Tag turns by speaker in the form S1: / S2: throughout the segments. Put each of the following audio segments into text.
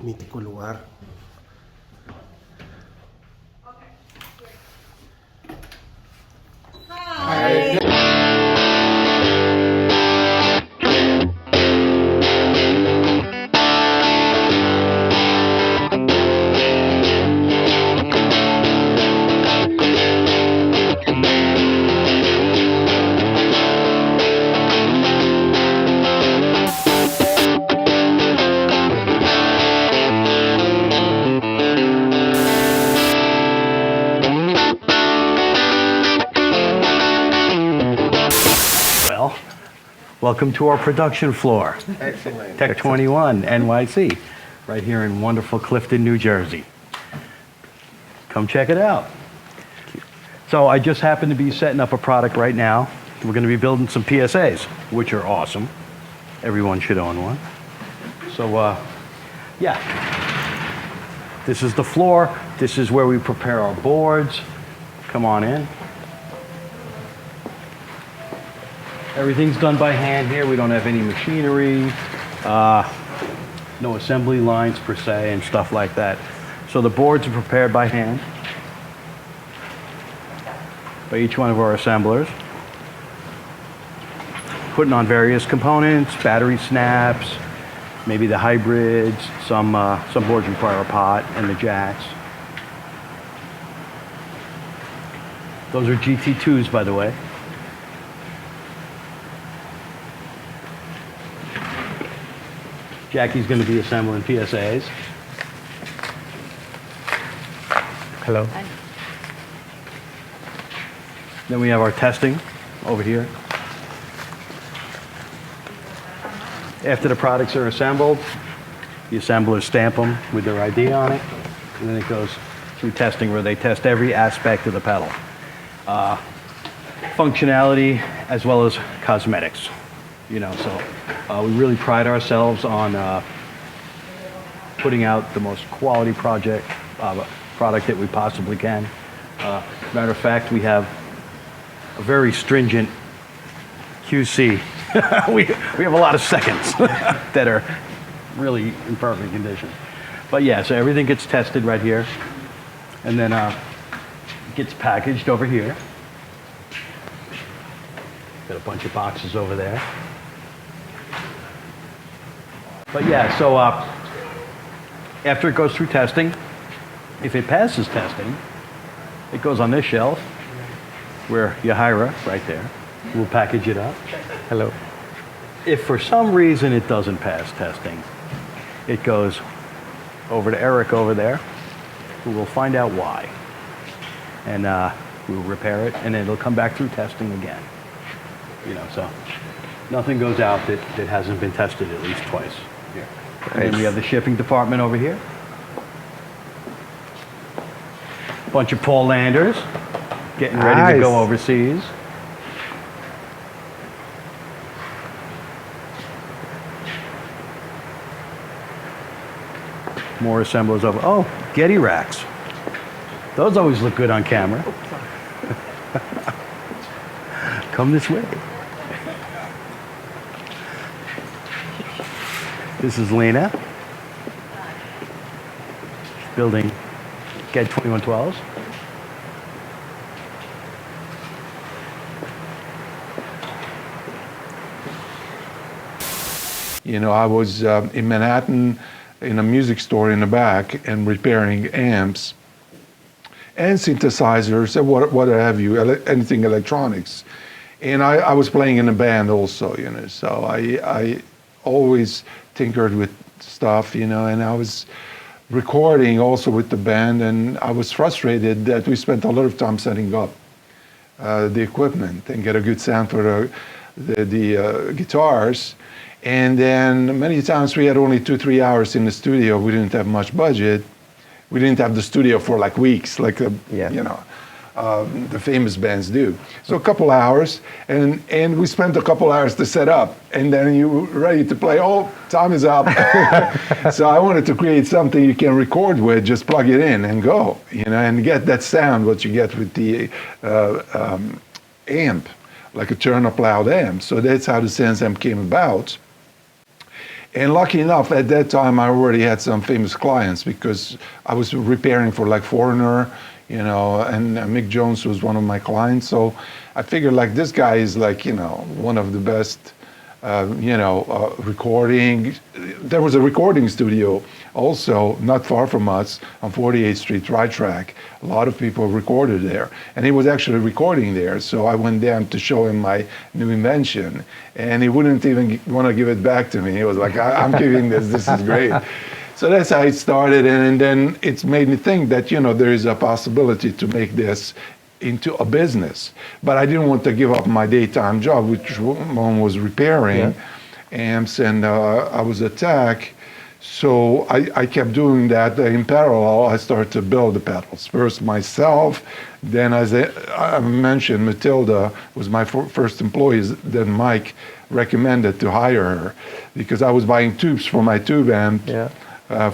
S1: mítico lugar.
S2: Hi.
S3: Welcome to our production floor.
S1: Excellent.
S3: Tech-21 NYC, right here in wonderful Clifton, New Jersey. Come check it out. So I just happen to be setting up a product right now. We're going to be building some PSAs, which are awesome. Everyone should own one. So yeah, this is the floor. This is where we prepare our boards. Come on in. Everything's done by hand here. We don't have any machinery, no assembly lines per se and stuff like that. So the boards are prepared by hand by each one of our assemblers. Putting on various components, battery snaps, maybe the hybrids, some boards require a pot and the jacks. Those are GT2s, by the way. Jackie's going to be assembling PSAs.
S1: Hello.
S2: Hi.
S3: Then we have our testing over here. After the products are assembled, the assemblers stamp them with their ID on it, and then it goes through testing where they test every aspect of the pedal. Functionality as well as cosmetics. You know, so we really pride ourselves on putting out the most quality product that we possibly can. Matter of fact, we have a very stringent QC. we have a lot of seconds that are really in perfect condition. But yeah, so everything gets tested right here, and then gets packaged over here. Got a bunch of boxes over there. But yeah, so after it goes through testing, if it passes testing, it goes on this shelf where Yahira, right there, will package it up.
S1: Hello.
S3: If for some reason it doesn't pass testing, it goes over to Eric over there, who will find out why. And we'll repair it, and it'll come back through testing again. You know, so nothing goes out that hasn't been tested at least twice. Here. And then we have the shipping department over here. Bunch of Paul Landers getting ready to go overseas. More assemblers over. Oh, Getty racks. Those always look good on camera. Come this way. This is Lena. Building Get 2112s.
S4: You know, I was in Manhattan in a music store in the back and repairing amps and synthesizers and what have you, anything electronics. And I was playing in a band also, you know, so I always tinkered with stuff, you know, and I was recording also with the band, and I was frustrated that we spent a lot of time setting up the equipment and get a good sound for the guitars. And then many times we had only 2-3 hours in the studio. We didn't have much budget. We didn't have the studio for like weeks, like you know, the famous bands do. So a couple hours, and we spent a couple hours to set up, and then you were ready to play. Oh, time is up. So I wanted to create something you can record with, just plug it in and go, you know, and get that sound what you get with the amp, like a turn-up loud amp. So that's how the SansAmp came about. And lucky enough, at that time, I already had some famous clients because I was repairing for like Foreigner, you know, and Mick Jones was one of my clients. So I figured like this guy is like, you know, one of the best, recording. There was a recording studio also not far from us on 48th Street, right track. A lot of people recorded there. And he was actually recording there. So I went down to show him my new invention. And he wouldn't even want to give it back to me. He was like, I'm keeping this is great. So that's how it started. And then it's made me think that, you know, there is a possibility to make this into a business. But I didn't want to give up my daytime job, which one was repairing amps, and I was at Tech. So I kept doing that. In parallel, I started to build the pedals. First myself, then as I mentioned, Matilda was my first employee. Then Mike recommended to hire her because I was buying tubes for my tube amp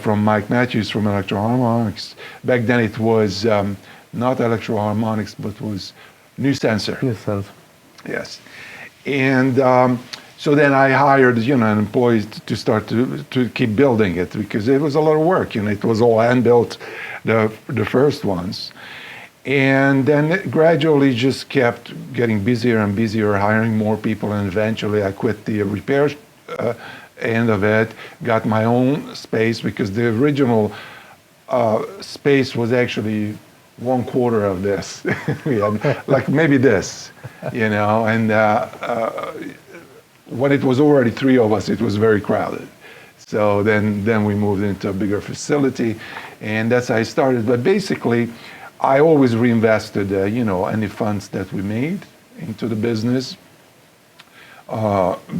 S4: from Mike Matthews from Electro-Harmonics. Back then it was not Electro-Harmonics, but was New Sensor.
S1: New Sensor.
S4: Yes. And so then I hired, you know, an employee to start to keep building it because it was a lot of work. You know, it was all hand-built, the first ones. And then it gradually just kept getting busier and busier, hiring more people, and eventually I quit the repair end of it, got my own space because the original space was actually 1/4 of this. We had like maybe this, you know, and when it was already 3 of us, it was very crowded. So then we moved into a bigger facility, and that's how I started. But basically, I always reinvested, you know, any funds that we made into the business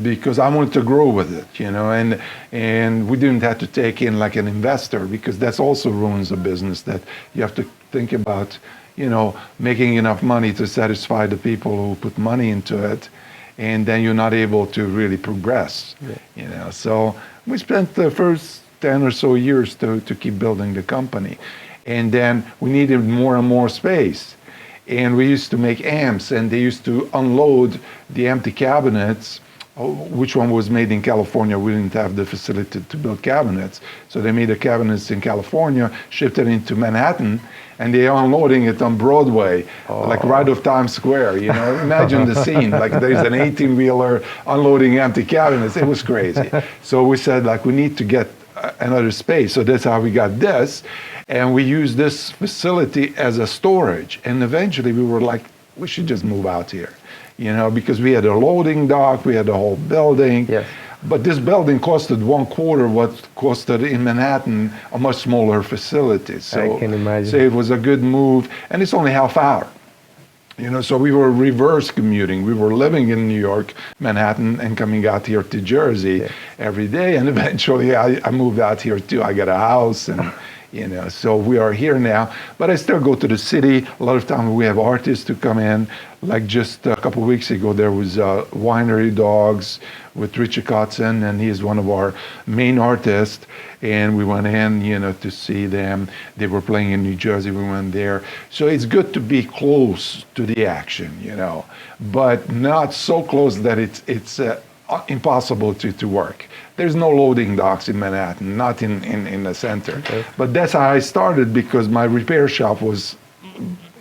S4: because I wanted to grow with it, you know, and we didn't have to take in like an investor because that's also ruins a business, that you have to think about, you know, making enough money to satisfy the people who put money into it, and then you're not able to really progress, you know. So we spent the first 10 or so years to keep building the company. And then we needed more and more space. And we used to make amps, and they used to unload the empty cabinets. Which one was made in California? We didn't have the facility to build cabinets. So they made the cabinets in California, shipped it into Manhattan, and they're unloading it on Broadway, like right off Times Square. You know, imagine the scene. Like there's an 18-wheeler unloading empty cabinets. It was crazy. So we said, like, we need to get another space. So that's how we got this. And we used this facility as a storage. And eventually we were like, we should just move out here, you know, because we had a loading dock, we had the whole building. Yes. But this building costed 1/4 what costed in Manhattan, a much smaller facility. So,
S1: I can imagine.
S4: So it was a good move, and it's only half hour. You know, so we were reverse commuting. We were living in New York, Manhattan, and coming out here to Jersey every day. And eventually I moved out here too. I got a house, and you know, so we are here now. But I still go to the city. A lot of times we have artists who come in. Like just a couple of weeks ago, there was Winery Dogs with Richie Kotzen, and he's one of our main artists. And we went in, you know, to see them. They were playing in New Jersey. We went there. So it's good to be close to the action, you know, but not so close that it's impossible to work. There's no loading docks in Manhattan, not in the center. Okay. But that's how I started, because my repair shop was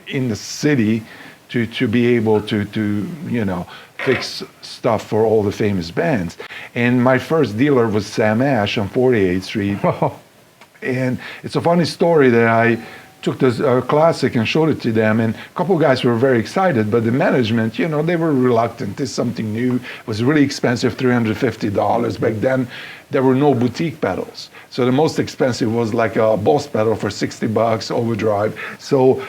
S4: in the city to be able to you know, fix stuff for all the famous bands. And my first dealer was Sam Ash on 48th Street. And it's a funny story that I took this classic and showed it to them, and a couple of guys were very excited, but the management, you know, they were reluctant. It's something new. It was really expensive, $350. Back then, there were no boutique pedals. So the most expensive was like a Boss pedal for $60, overdrive. So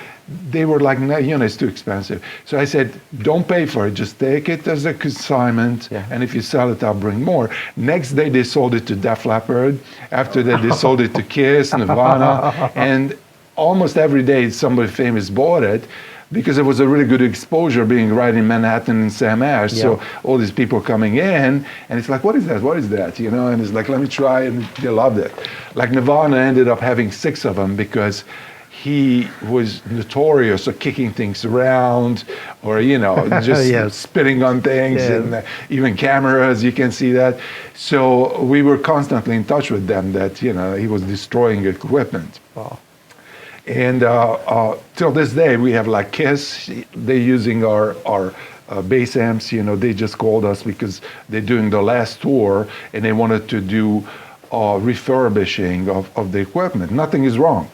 S4: they were like, no, you know, it's too expensive. So I said, don't pay for it. Just take it as a consignment, and if you sell it, I'll bring more. Next day, they sold it to Def Leppard. After that, they sold it to Kiss, Nirvana, and almost every day somebody famous bought it, because it was a really good exposure being right in Manhattan and Sam Ash. So all these people coming in, and it's like, what is that? What is that? You know, and it's like, let me try, and they loved it. Like Nirvana ended up having 6 of them because he was notorious for kicking things around, or just
S1: Yes.
S4: spitting on things,
S1: Yeah.
S4: and even cameras. You can see that. So we were constantly in touch with them that he was destroying equipment.
S1: Wow.
S4: And till this day, we have like KISS. They're using our bass amps. They just called us because they're doing the last tour and they wanted to do refurbishing of the equipment. Nothing is wrong.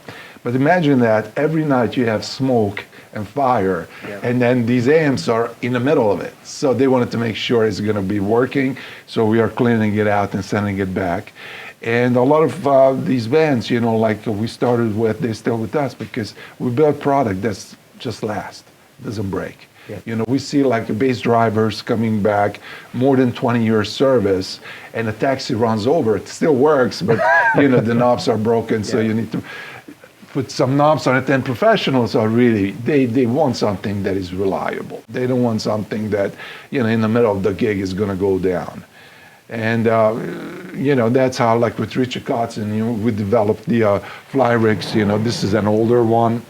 S4: But imagine that every night you have smoke and fire, and then these amps are in the middle of it. So they wanted to make sure it's going to be working. So we are cleaning it out and sending it back. And a lot of these bands, like we started with, they're still with us because we build product that's just lasts, doesn't break.
S1: Yeah.
S4: We see like bass drivers coming back, more than 20 years service, and a taxi runs over. It still works, but the knobs are broken, so you need to put some knobs on it. And professionals are really, they want something that is reliable. They don't want something that, in the middle of the gig is going to go down. And, that's how, like with Richard Kotzen, we developed the fly rigs. This is an older one.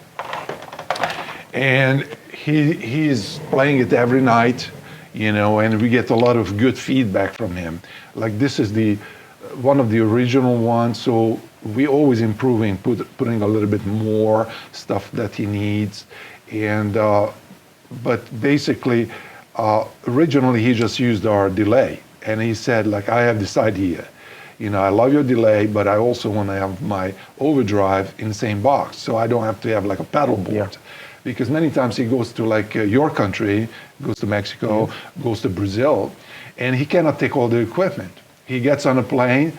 S4: And he's playing it every night, and we get a lot of good feedback from him. Like this is one of the original ones, so we always improving, putting a little bit more stuff that he needs. And, but basically, originally he just used our delay. And he said, like, I have this idea. I love your delay, but I also want to have my overdrive in the same box, so I don't have to have like a pedal board.
S1: Yeah.
S4: Because many times he goes to like your country, goes to Mexico, goes to Brazil, and he cannot take all the equipment. He gets on a plane,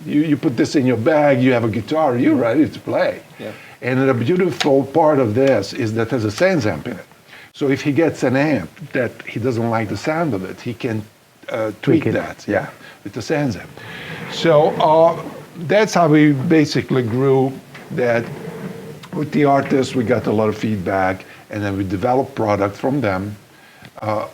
S4: you put this in your bag, you have a guitar, you're ready to play.
S1: Yeah.
S4: And the beautiful part of this is that there's a SansAmp in it. So if he gets an amp that he doesn't like the sound of it, he can tweak
S1: it.
S4: that, with the SansAmp. So that's how we basically grew that. With the artists, we got a lot of feedback, and then we developed product from them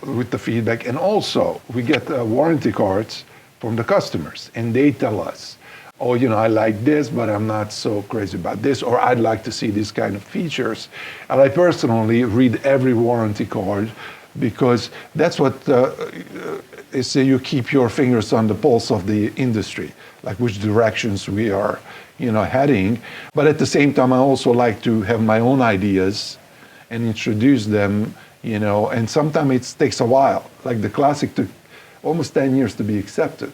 S4: with the feedback. And also, we get warranty cards from the customers, and they tell us, oh, I like this, but I'm not so crazy about this, or I'd like to see these kind of features. And I personally read every warranty card because that's what is you keep your fingers on the pulse of the industry, like which directions we are heading. But at the same time, I also like to have my own ideas and introduce them, and sometimes it takes a while. Like the classic took almost 10 years to be accepted.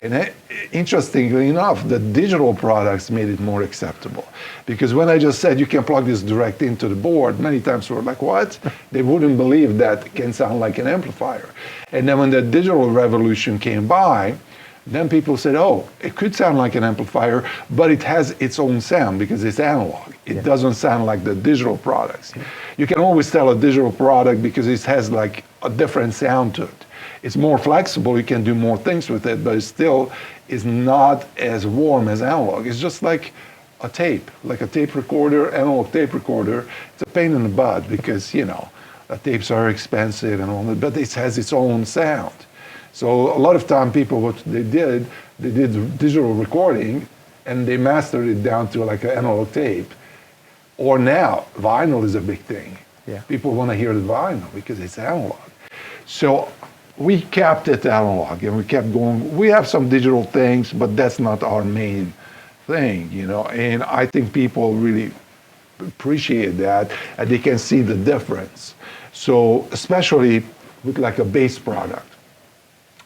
S4: And interestingly enough, the digital products made it more acceptable. Because when I just said you can plug this direct into the board, many times we're like, what? They wouldn't believe that can sound like an amplifier. And then when the digital revolution came by, then people said, oh, it could sound like an amplifier, but it has its own sound because it's analog. It doesn't sound like the digital products. You can always tell a digital product because it has like a different sound to it. It's more flexible, you can do more things with it, but it still is not as warm as analog. It's just like a tape recorder, analog tape recorder. It's a pain in the butt because, tapes are expensive and all that, but it has its own sound. So a lot of time people, what they did digital recording and they mastered it down to like an analog tape. Or now, vinyl is a big thing.
S1: Yeah.
S4: People want to hear the vinyl because it's analog. So we kept it analog and we kept going. We have some digital things, but that's not our main thing, and I think people really appreciate that and they can see the difference. So especially with like a bass product.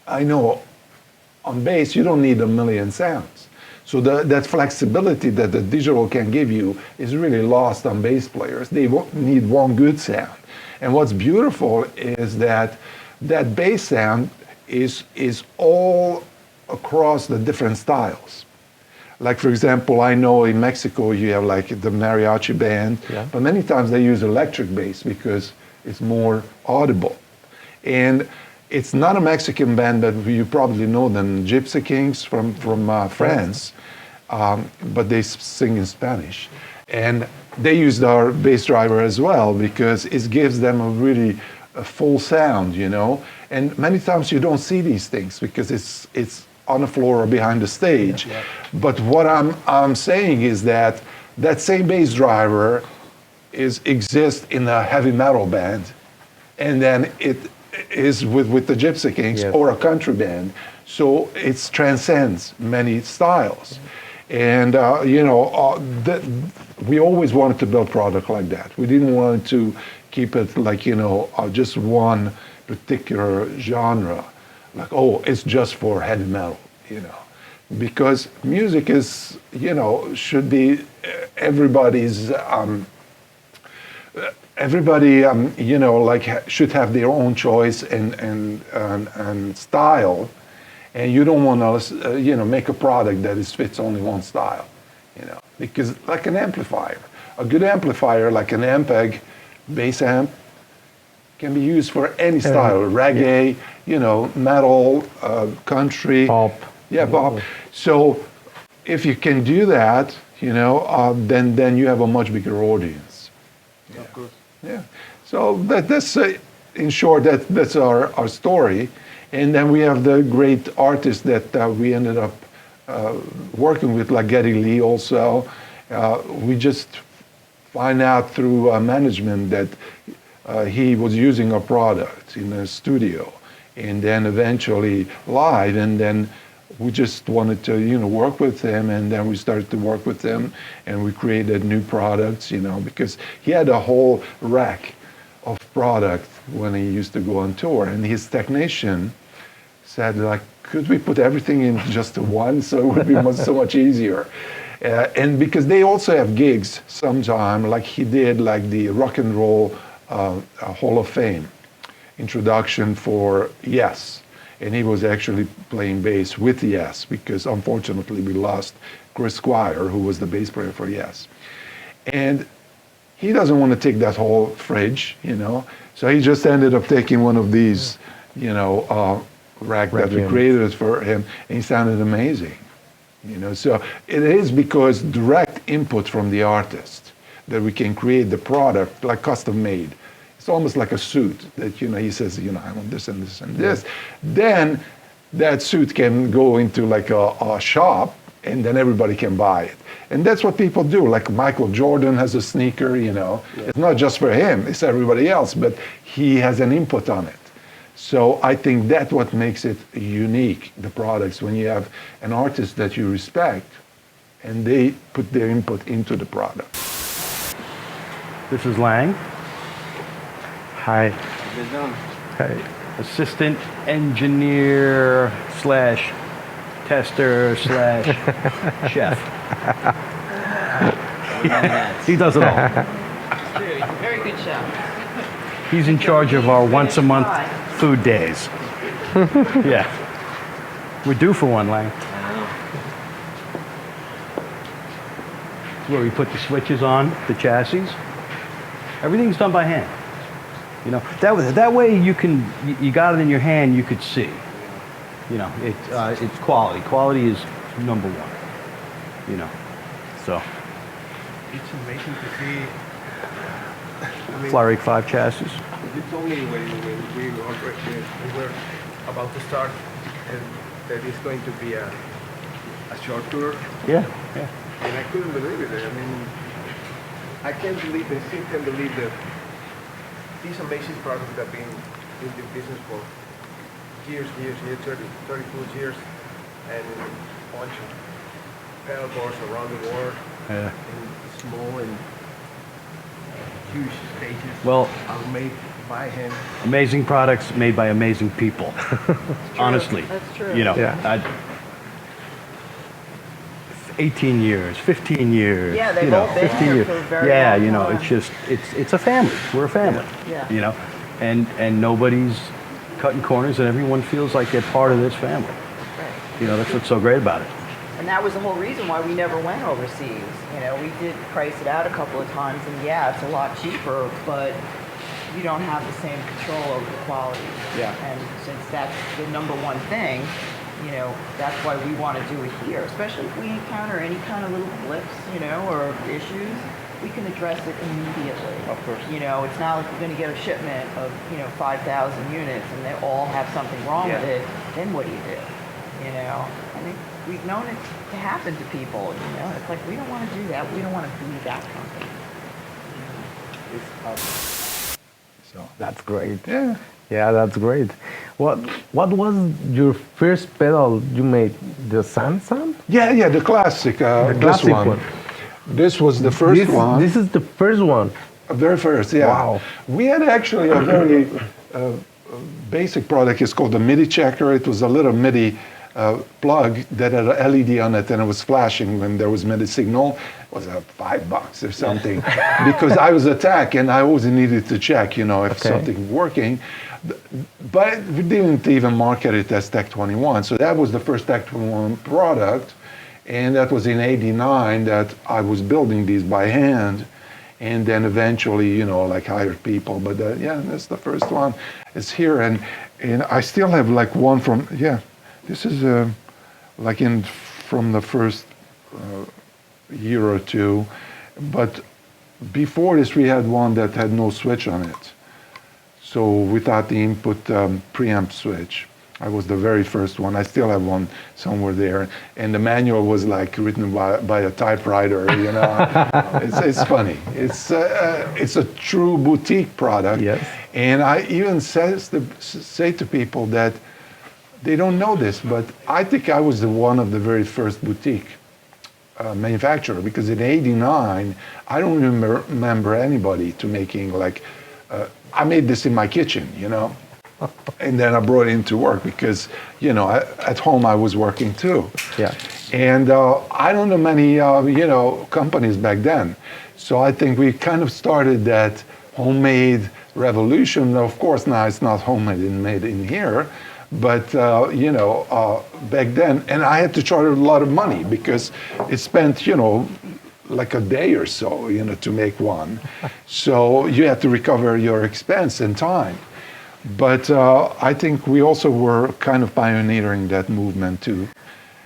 S4: I know on bass, you don't need a million sounds. So that flexibility that the digital can give you is really lost on bass players. They need one good sound. And what's beautiful is that bass sound is all across the different styles. Like, for example, I know in Mexico you have like the mariachi band, but many times they use electric bass because it's more audible. And it's not a Mexican band, but you probably know them, Gypsy Kings from France, but they sing in Spanish. And they used our bass driver as well because it gives them a full sound, And many times you don't see these things because it's on the floor or behind the stage. But what I'm saying is that same bass driver exists in a heavy metal band, and then it is with the Gypsy Kings
S1: Yes.
S4: or a country band. So it transcends many styles. And we always wanted to build product like that. We didn't want to keep it like, just one particular genre. Like, oh, it's just for heavy metal, because music is, should be everybody's, everybody, should have their own choice and style, and you don't want to, make a product that fits only one style, because like an amplifier, a good amplifier like an Ampeg bass amp can be used for any style, reggae, metal, country.
S1: Pop.
S4: Yeah, pop. So if you can do that, then you have a much bigger audience. Yeah.
S1: Of course.
S4: Yeah. So that's in short, that's our story. And then we have the great artists that we ended up working with, like Geddy Lee also. We just find out through management that he was using our product in a studio, and then eventually live, and then we just wanted to, work with him, and then we started to work with him, and we created new products, because he had a whole rack of product when he used to go on tour, and his technician said, like, could we put everything in just one so it would be so much easier? And because they also have gigs sometime, like he did, like the Rock and Roll Hall of Fame introduction for Yes. And he was actually playing bass with Yes, because unfortunately we lost Chris Squire, who was the bass player for Yes. And he doesn't want to take that whole fridge, so he just ended up taking one of these, rack that we created for him, and he sounded amazing. So it is because direct input from the artist that we can create the product like custom made. It's almost like a suit that, he says, I want this and this and this. Then that suit can go into like a shop, and then everybody can buy it. And that's what people do. Like Michael Jordan has a sneaker, It's not just for him, it's everybody else, but he has an input on it. So I think that's what makes it unique, the products, when you have an artist that you respect and they put their input into the product.
S3: This is Lang.
S1: Hi.
S3: Hey. Assistant engineer / tester / chef. He does it all.
S2: He's a very good chef.
S3: He's in charge of our once a month food days. Yeah. We're due for one, Lang. Where we put the switches on, the chassis. Everything's done by hand. That way you got it in your hand, you could see. It's quality. Quality is number one. So.
S1: It's amazing to see.
S3: Flyrake 5 chassis.
S1: You told me when we were about to start that it's going to be a short tour,
S3: Yeah.
S1: and I couldn't believe it. I can't believe it. I still can't believe that these amazing products that have been in the business for years, 32 years, and a bunch of pedal boards around the world,
S3: Yeah.
S1: in small and huge stages,
S3: Well,
S1: are made by him.
S3: amazing products made by amazing people. Honestly.
S2: That's true.
S1: Yeah.
S3: 18 years, 15 years.
S2: Yeah, they've all been
S3: 15
S2: here
S3: years.
S2: for a very
S3: Yeah,
S2: long time.
S3: it's just, it's a family. We're a family.
S2: Yeah.
S3: And nobody's cutting corners, and everyone feels like they're part of this family.
S2: Right.
S3: That's what's so great about it.
S2: And that was the whole reason why we never went overseas. We did price it out a couple of times, and yeah, it's a lot cheaper, but you don't have the same control over the quality.
S3: Yeah.
S2: And since that's the number one thing, that's why we want to do it here. Especially if we encounter any kind of little blips, or issues, we can address it immediately.
S3: Of course.
S2: It's not like we're going to get a shipment of, 5,000 units and they all have something wrong with it. Then what do you do? I think we've known it to happen to people, It's like, we don't want to do that. We don't want to be that company.
S1: is up.
S4: So,
S5: That's great.
S4: yeah.
S5: Yeah, that's great. What was your first pedal you made? The SansAmp?
S4: Yeah, the classic,
S5: The
S4: this
S5: classic
S4: one.
S5: one.
S4: This was the first one.
S5: This is the first one.
S4: Very first, yeah.
S5: Wow.
S4: We had actually a very basic product. It's called the MIDI checker. It was a little MIDI plug that had an LED on it, and it was flashing when there was MIDI signal. It was $5 or something, because I was a tech and I always needed to check, if something working. But we didn't even market it as Tech-21. So that was the first Tech-21 product, and that was in '89 that I was building these by hand. And then eventually, like hired people. But that's the first one. It's here, and I still have like one from this is from the first year or two. But before this, we had one that had no switch on it. So without the input preamp switch. I was the very first one. I still have one somewhere there. And the manual was like written by a typewriter, It's funny. It's a true boutique product.
S5: Yes.
S4: And I even say to people that they don't know this, but I think I was one of the very first boutique manufacturer, because in '89, I don't remember anybody to making I made this in my kitchen, And then I brought it into work because, at home I was working too.
S5: Yeah.
S4: And I don't know many, companies back then. So I think we kind of started that homemade revolution. Of course, now it's not homemade and made in here, but, back then, and I had to charge a lot of money because it spent, like a day or so, to make one. So you had to recover your expense and time. But I think we also were kind of pioneering that movement too.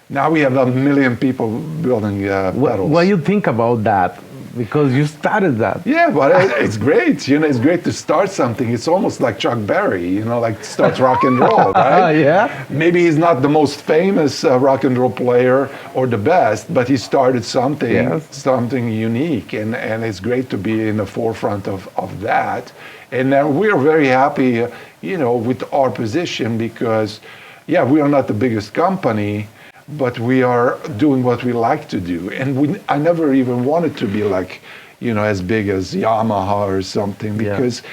S4: Now we have 1 million people building pedals.
S5: What do you think about that? Because you started that.
S4: Yeah, but it's great. It's great to start something. It's almost like Chuck Berry, like starts rock and roll, right?
S5: Yeah.
S4: Maybe he's not the most famous rock and roll player or the best, but he started something, something unique, and it's great to be in the forefront of that. And we're very happy, with our position because, we are not the biggest company, but we are doing what we like to do. And I never even wanted to be like, as big as Yamaha or something, because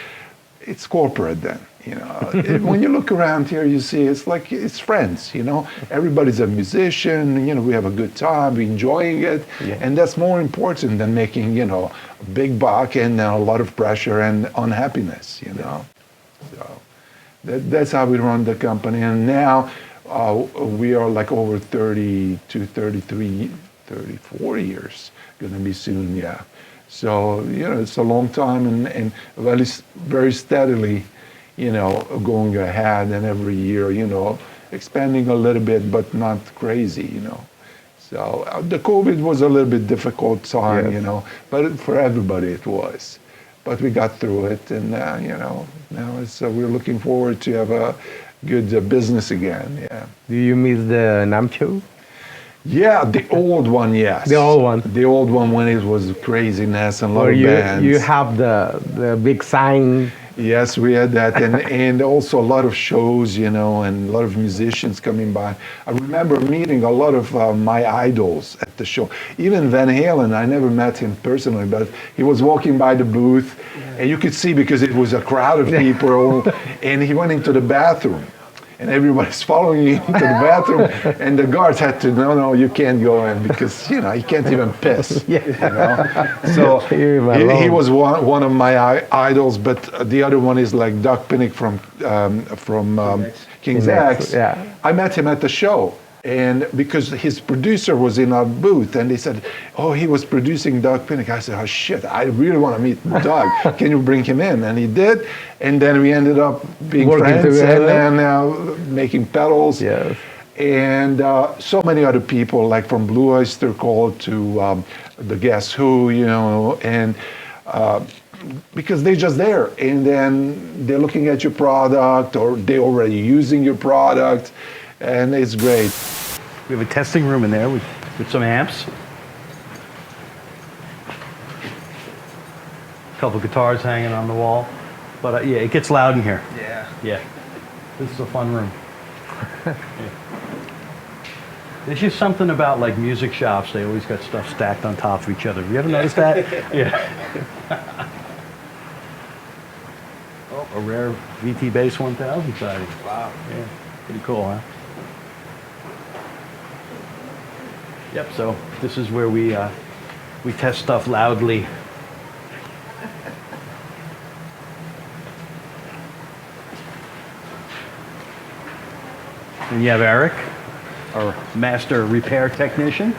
S4: it's corporate then. When you look around here, you see it's friends. Everybody's a musician. We have a good time, we're enjoying it, and that's more important than making a big buck and a lot of pressure and unhappiness. So that's how we run the company, and now we are like over 32, 33, 34 years. Going to be soon, So it's a long time, and well, it's very steadily. Going ahead, and every year, expanding a little bit, but not crazy, So the COVID was a little bit difficult time, but for everybody it was. But we got through it, and now we're looking forward to have a good business again,
S5: Do you miss the Namcho?
S4: Yeah, the old one, yes.
S5: The old one.
S4: The old one when it was craziness and a lot of bands.
S5: You have the big sign.
S4: Yes, we had that, and also a lot of shows, and a lot of musicians coming by. I remember meeting a lot of my idols at the show. Even Van Halen, I never met him personally, but he was walking by the booth, and you could see because it was a crowd of people, and he went into the bathroom. And everybody's following him to the bathroom, and the guards had to, no, you can't go in because, he can't even piss, So he was one of my idols, but the other one is like Doug Pinnick from King's X.
S5: Yeah.
S4: I met him at the show, and because his producer was in our booth, and they said, he was producing Doug Pinnick. I said, oh shit, I really want to meet Doug. Can you bring him in? And he did, and then we ended up being friends,
S5: together.
S4: and then making pedals.
S5: Yes.
S4: And so many other people, like from Blue Oyster Cult to the Guess Who, and because they're just there, and then they're looking at your product, or they're already using your product, and it's great.
S3: We have a testing room in there with some amps. couple guitars hanging on the wall. But yeah, it gets loud in here.
S1: Yeah.
S3: Yeah. This is a fun room. Yeah. There's just something about like music shops. They always got stuff stacked on top of each other. You ever noticed that? Yeah. Oh, a rare VT Bass 1000 siding.
S1: Wow.
S3: Yeah. Pretty cool, huh? Yep. So this is where we test stuff loudly. And you have Eric, our master repair technician.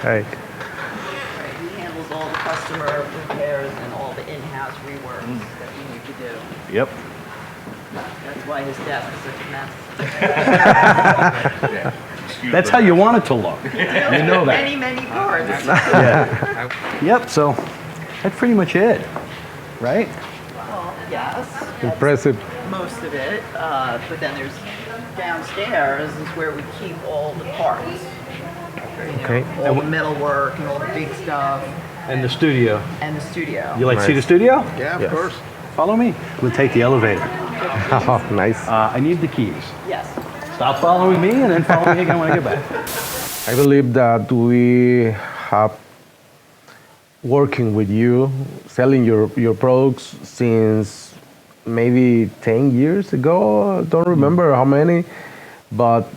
S5: Right.
S2: He handles all the customer repairs and all the in-house reworks that we need to do.
S3: Yep.
S2: That's why his desk is such a mess.
S3: That's how you want it to look. You know that.
S2: Many parts.
S3: Yeah. Yep. So that's pretty much it, right?
S2: Well, yes.
S5: Impressive.
S2: Most of it, but then there's downstairs is where we keep all the parts. You know,
S5: Okay.
S2: all the metal work and all the big stuff
S3: And the studio.
S2: and the studio.
S3: You like to see the
S5: Nice.
S3: studio?
S1: Yeah, of
S5: Yes.
S1: course.
S3: Follow me. We'll take the elevator.
S5: Oh, nice.
S3: I need the keys.
S2: Yes.
S3: Stop following me and then follow me again when I get back.
S5: I believe that we have working with you, selling your products since maybe 10 years ago. I don't remember how many, but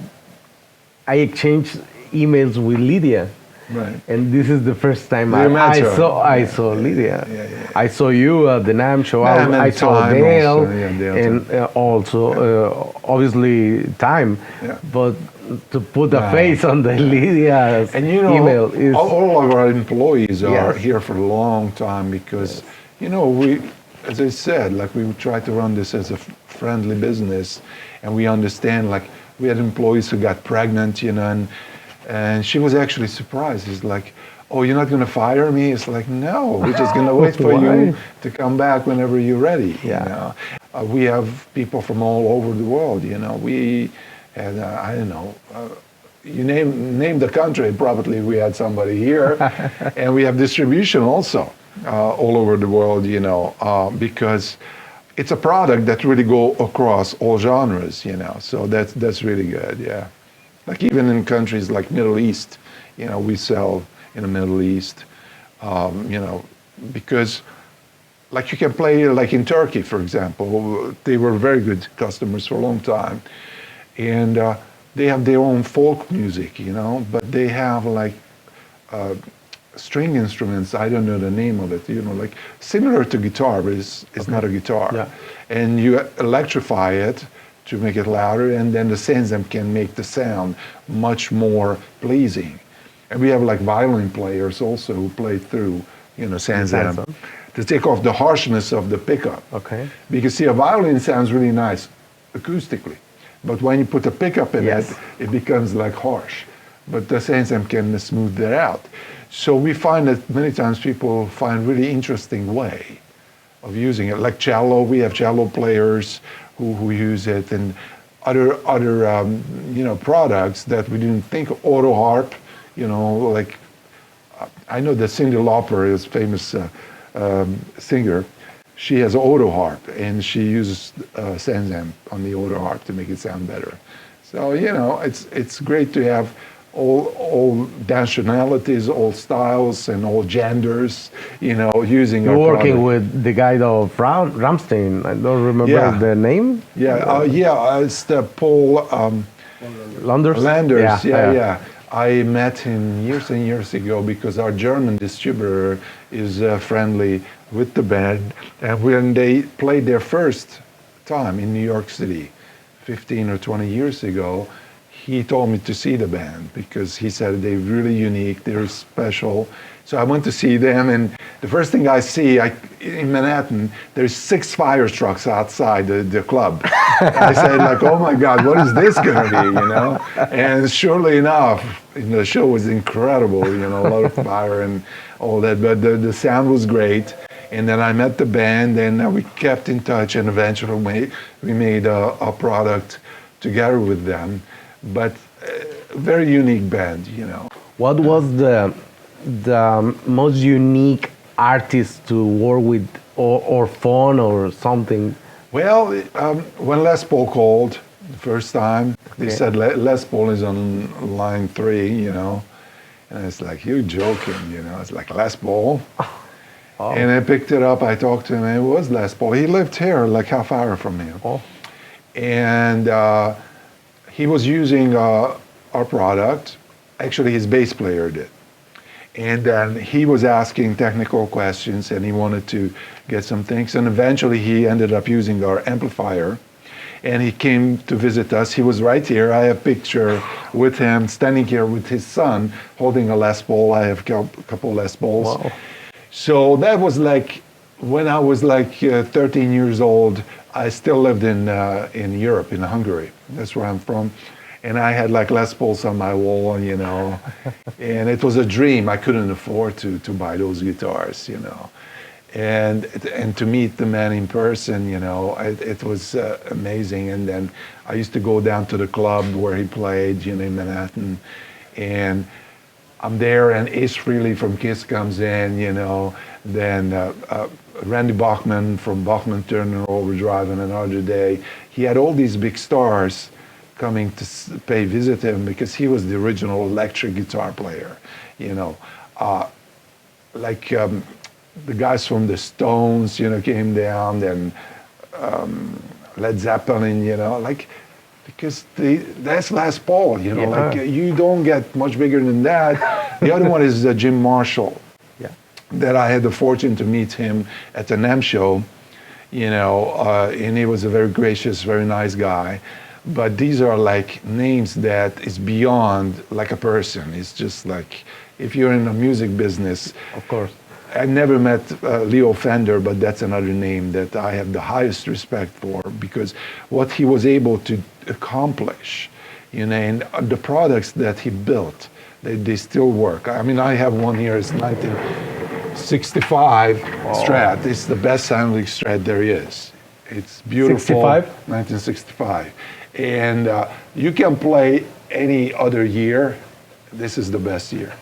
S5: I exchanged emails with Lydia.
S4: Right.
S5: And this is the first time
S4: You met her.
S5: I saw Lydia.
S4: Yeah.
S5: I saw you at the NAMM show.
S4: NAMM
S5: I
S4: and
S5: saw
S4: Time
S5: Dale,
S4: also, yeah, Dale
S5: and also obviously Time.
S4: Yeah.
S5: But to put a
S4: Wow.
S5: face on the Lydia's
S4: And you know,
S5: email is
S4: all of our employees are
S5: Yes.
S4: here for a long time because, you know, we, as I said, like we try to run this as a friendly business, and we understand. Like we had employees who got pregnant, you know, and she was actually surprised. It's like, oh, you're not going to fire me? It's like, no, we're just going to wait for you
S5: Why?
S4: to come back whenever you're ready.
S5: Yeah.
S4: You know? We have people from all over the world. You know, we had I don't know. You name the country, probably we had somebody here, and we have distribution also all over the world. You know, because it's a product that really go across all genres. You know, so that's really good. Yeah, like even in countries like Middle East, you know, we sell in the Middle East. You know, because like you can play like in Turkey, for example, they were very good customers for a long time, and they have their own folk music, you know, but they have like string instruments. I don't know the name of it, you know, like similar to guitar, but it's not a guitar.
S5: Yeah.
S4: And you electrify it to make it louder, and then the SansAmp can make the sound much more pleasing. And we have like violin players also who play through, you know, SansAmp
S5: SansAmp.
S4: to take off the harshness of the pickup.
S5: okay.
S4: Because see, a violin sounds really nice acoustically, but when you put a pickup in
S5: Yes.
S4: it becomes like harsh. But the SansAmp can smooth that out. So we find that many times people find really interesting way of using it. Like cello, we have cello players who use it, and other you know, products that we didn't think of. Auto harp, you know, like I know that Cyndi Lauper is famous singer. She has an auto harp, and she uses SansAmp on the auto harp to make it sound better. So you know, it's great to have all nationalities, all styles, and all genders, you know, using
S5: You're
S4: our
S5: working
S4: product.
S5: with the guy of Ramstein. I don't remember
S4: Yeah.
S5: the name.
S4: It's the Paul
S5: Landers.
S4: Landers. Yeah. I met him years and years ago because our German distributor is friendly with the band, and when they played their first time in New York City, 15 or 20 years ago, he told me to see the band because he said they're really unique, they're special. So I went to see them, and the first thing I see in Manhattan, there's 6 fire trucks outside the club. I said, like, oh my God, what is this going to be, you know? And surely enough, the show was incredible, you know, a lot of fire and all that, but the sound was great. And then I met the band, and we kept in touch, and eventually we made a product together with them. But very unique band, you know.
S5: What was the most unique artist to work with or phone or something?
S4: Well, when Les Paul called the first time, they
S5: Okay.
S4: said Les Paul is on line 3, you know. And it's like, you're joking, you know. It's like Les Paul.
S5: Oh.
S4: And I picked it up, I talked to him, and it was Les Paul. He lived here, like half hour from here.
S5: Oh.
S4: And he was using our product. Actually, his bass player did. And then he was asking technical questions, and he wanted to get some things. And eventually, he ended up using our amplifier. And he came to visit us. He was right here. I have a picture with him standing here with his son holding a Les Paul. I have a couple Les Pauls.
S5: Wow.
S4: So that was like when I was like 13 years old. I still lived in Europe, in Hungary. That's where I'm from. And I had like Les Pauls on my wall, you know. And it was a dream. I couldn't afford to buy those guitars, you know. And to meet the man in person, you know, it was amazing. And then I used to go down to the club where he played, you know, in Manhattan. And I'm there, and Ace Frehley from Kiss comes in, you know. Then Randy Bachman from Bachman Turner Overdrive on Another Day. He had all these big stars coming to pay visit him because he was the original electric guitar player, you know. The guys from the Stones, you know, came down, then Led Zeppelin, you know, like, because that's Les Paul, you know,
S5: Yeah.
S4: like you don't get much bigger than that. The other one is Jim Marshall,
S5: Yeah.
S4: that I had the fortune to meet him at the NAMM show, you know, and he was a very gracious, very nice guy. But these are like names that is beyond like a person. It's just like, if you're in the music business,
S5: Of course.
S4: I never met Leo Fender, but that's another name that I have the highest respect for, because what he was able to accomplish, you know, and the products that he built, they still work. I mean, I have one here, it's 1965 Strat. It's the best sounding Strat there is. It's beautiful.
S5: 65?
S4: 1965. And you can play any other year. This is the best year.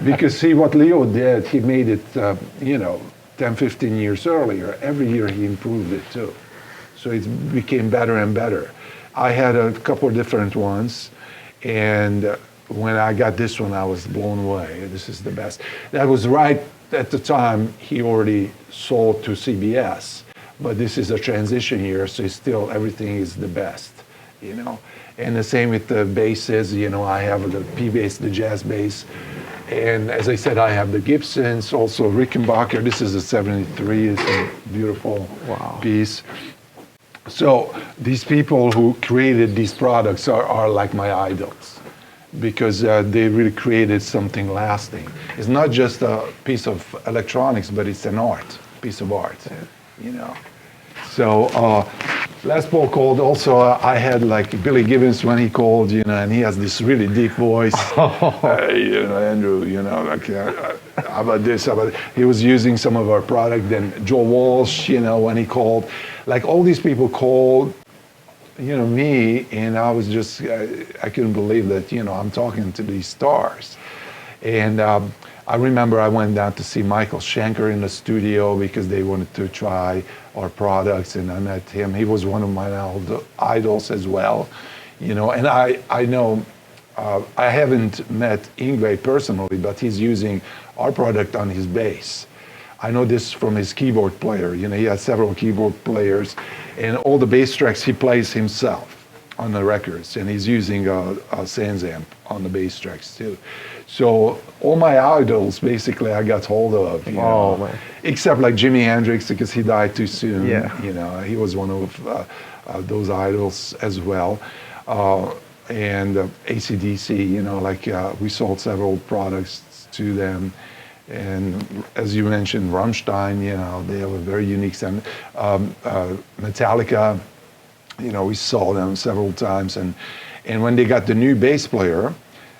S4: Because see what Leo did, he made it, you know, 10, 15 years earlier. Every year he improved it too. So it became better and better. I had a couple of different ones, and when I got this one, I was blown away. This is the best. That was right at the time he already sold to CBS, but this is a transition year, so it's still everything is the best, you know. And the same with the basses, you know, I have the P bass, the jazz bass. And as I said, I have the Gibsons, also Rickenbacker. This is a 73, it's a beautiful piece. So these people who created these products are like my idols, because they really created something lasting. It's not just a piece of electronics, but it's an art, piece of art, you know. So Les Paul called also. I had like Billy Gibbons when he called, you know, and he has this really deep voice. You know, Andrew, you know, like how about this? How about he was using some of our product. Then Joe Walsh, you know, when he called, like all these people called, you know, me, and I was just I couldn't believe that, you know, I'm talking to these stars. And I remember I went down to see Michael Schenker in the studio because they wanted to try our products, and I met him. He was one of my idols as well, you know. And I know I haven't met Ingve personally, but he's using our product on his bass. I know this from his keyboard player. You know, he has several keyboard players, and all the bass tracks he plays himself on the records, and he's using a SansAmp on the bass tracks too. So all my idols, basically, I got hold of, you know,
S5: man.
S4: except like Jimi Hendrix, because he died too soon.
S5: Yeah.
S4: You know, he was one of those idols as well. And AC/DC, you know, like we sold several products to them. And as you mentioned, Rammstein, you know, they have a very unique sound. Metallica, you know, we saw them several times. And when they got the new bass player,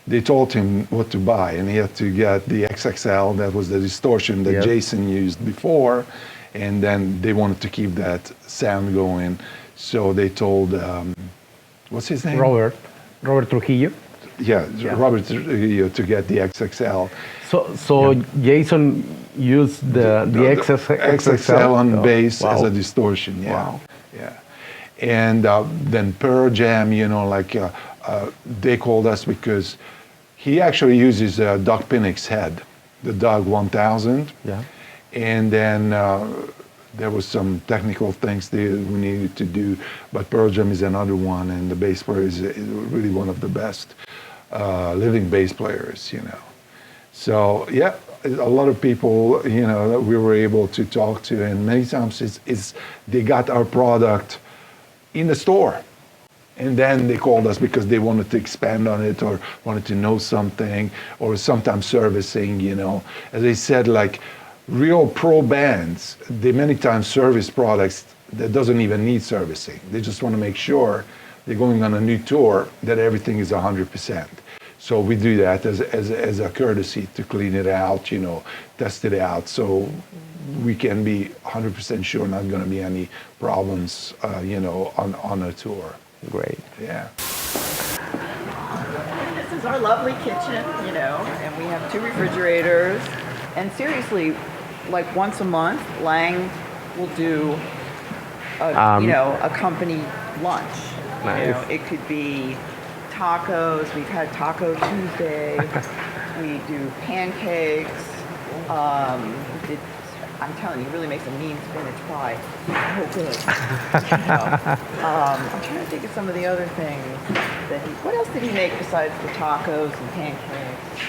S4: they told him what to buy, and he had to get the XXL. That was the distortion that Jason used before, and then they wanted to keep that sound going. So they told, what's his name?
S5: Robert Trujillo.
S4: Yeah, Robert Trujillo to get the XXL.
S5: So Jason use the
S4: XXL on bass as
S5: wow.
S4: a distortion. Yeah,
S5: Wow.
S4: yeah. And then Pearl Jam, you know, like they called us because he actually uses Doug Pinnick's head, the Doug 1000.
S5: Yeah.
S4: And then there was some technical things that we needed to do, but Pearl Jam is another one, and the bass player is really one of the best living bass players, you know. So yeah, a lot of people, you know, that we were able to talk to, and many times it's they got our product in the store, and then they called us because they wanted to expand on it or wanted to know something, or sometimes servicing, you know. As I said, like real pro bands, they many times service products that doesn't even need servicing. They just want to make sure they're going on a new tour that everything is 100%. So we do that as a courtesy to clean it out, you know, test it out, so we can be 100% sure not going to be any problems, you know, on a tour.
S5: Great.
S4: Yeah.
S2: This is our lovely kitchen, you know, and we have 2 refrigerators. And seriously, like once a month, Lang will do a, you know, a company lunch.
S5: Nice.
S2: You know, it could be tacos. We've had Taco Tuesday. We do pancakes. I'm telling you, he really makes a mean spinach pie. So good. You know? I'm trying to think of some of the other things that he. What else did he make besides the tacos and pancakes?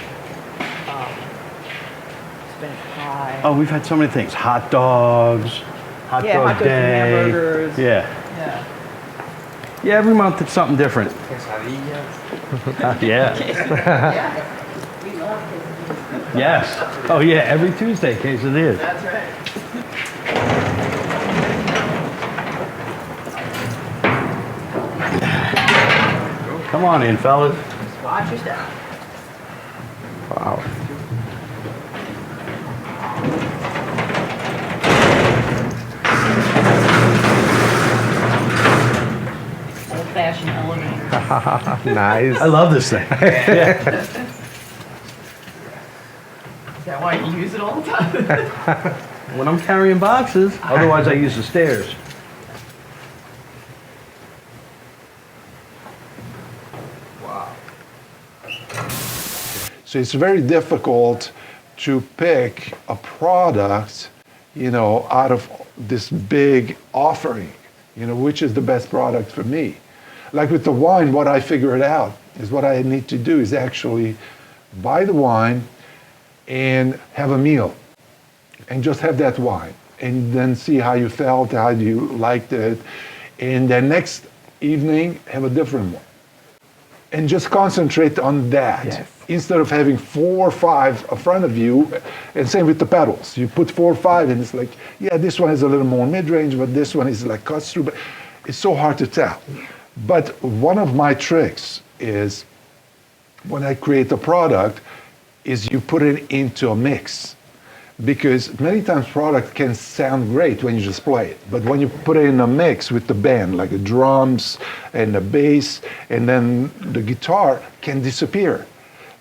S2: Spinach pie.
S3: Oh, we've had so many things. Hot dogs, hot
S2: Yeah,
S3: dog
S2: hot dogs and
S3: day.
S2: hamburgers.
S3: Yeah.
S2: Yeah.
S3: Yeah, every month it's something different. Yeah.
S2: Yeah. We love quesadillas.
S3: Yes. Oh yeah, every Tuesday, quesadillas.
S2: That's right.
S3: Come on in, fellas.
S2: Watch your step.
S5: Wow.
S2: Old-fashioned elevator.
S5: Nice.
S3: I love this thing. Yeah.
S2: Is that why you use it all the time?
S3: When I'm carrying boxes, otherwise I use the stairs.
S4: So it's very difficult to pick a product, you know, out of this big offering, you know, which is the best product for me. Like with the wine, what I figured out is what I need to do is actually buy the wine and have a meal and just have that wine and then see how you felt, how you liked it, and then next evening have a different one. And just concentrate on that.
S5: Yes.
S4: Instead of having 4 or 5 in front of you, and same with the pedals. You put 4 or 5 and it's like, yeah, this one is a little more mid-range, but this one is like cuts through, but it's so hard to tell. But one of my tricks is when I create a product is you put it into a mix. Because many times product can sound great when you just play it, but when you put it in a mix with the band, like the drums and the bass, and then the guitar can disappear.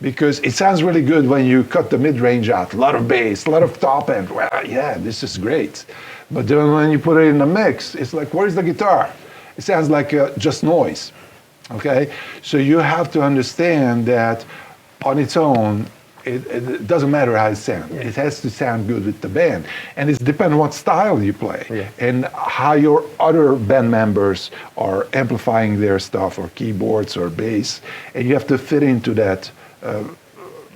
S4: Because it sounds really good when you cut the mid-range out, a lot of bass, a lot of top end, well, yeah, this is great. But then when you put it in a mix, it's like, where's the guitar? It sounds like just noise, okay? So you have to understand that on its own, it doesn't matter how it sounds. Yeah. It has to sound good with the band. And it depends on what style you play, yeah, and how your other band members are amplifying their stuff, or keyboards or bass, and you have to fit into that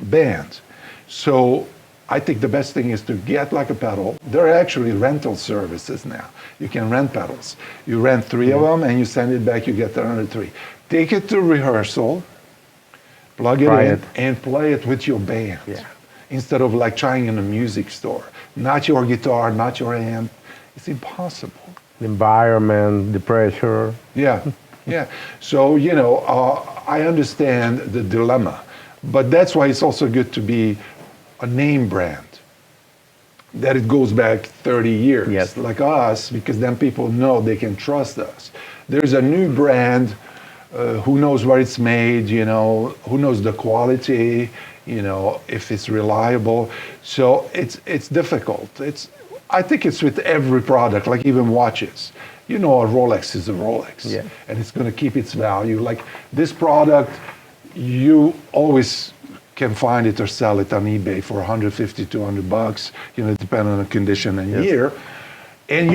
S4: band. So I think the best thing is to get like a pedal. There are actually rental services now. You can rent pedals. You rent 3 of them and you send it back, you get another 3. Take it to rehearsal, plug it in, and play it with your band. Yeah. Instead of like trying in a music store. Not your guitar, not your amp. It's impossible.
S5: The environment, the pressure.
S4: Yeah, yeah. So, you know, I understand the dilemma, but that's why it's also good to be a name brand. That it goes back 30 years, yes, like us, because then people know they can trust us. There's a new brand, who knows where it's made, you know, who knows the quality, if it's reliable. So it's difficult. I think it's with every product, like even watches. A Rolex is a Rolex,
S5: Yeah.
S4: and it's going to keep its value. Like this product, you always can find it or sell it on eBay for $150, $200, depending on the condition and year. And